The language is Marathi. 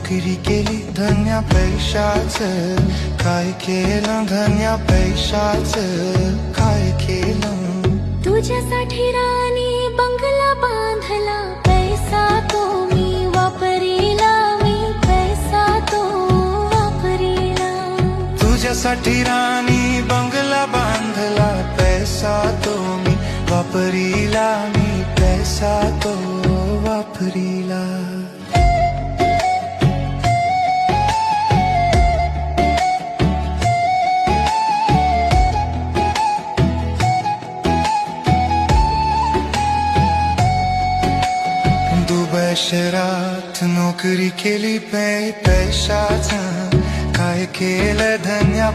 नोकरी केली धन्या पैशाचं, काय केलं धन्या पैशाचं, काय केलं. तुझ्यासाठी राणी बंगला बांधला, पैसा तो मी वापरीला, मी पैसा तो वापरीला. तुझ्यासाठी राणी बंगला बांधला, पैसा तो मी वापरीला, मी पैसा तो वापरीला. दुबई शहरात नोकरी केली पैशाचं, काय केलं धन्या